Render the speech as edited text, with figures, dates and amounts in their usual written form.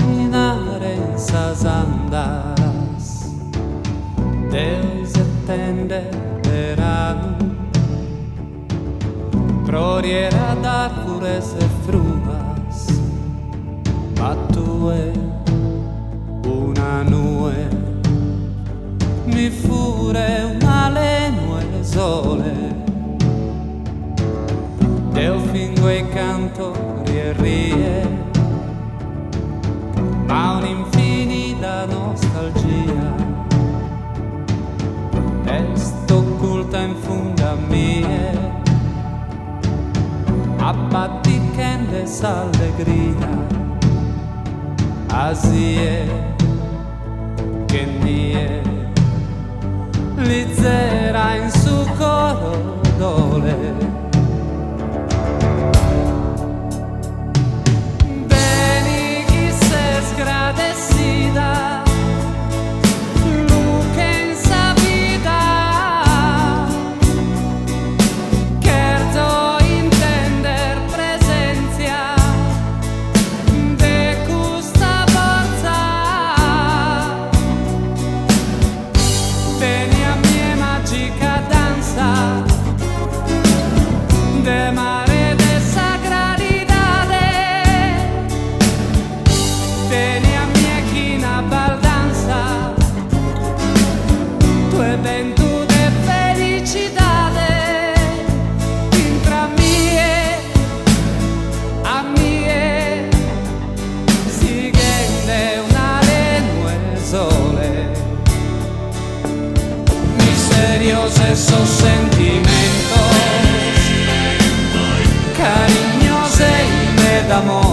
caminar en esas andas del settembre verano, proriera d'arbores e fruas, battue una nue, mi fure una lenue sole, del fingo e canto rie, ma un'infinita nostalgia est occulta in funda mie, abbaticende s'allegria, asie che nie, lizera in su coro dole. Agradecida, lu que en sabida, quiero entender presencia de custa forza, veni a mia magica danza de mare de sacralidade, veni baldanza, tu evento de felicidade, intra mie, a mie, siguiente una lenue sole, misteriosos esos sentimientos, cariños y de amor.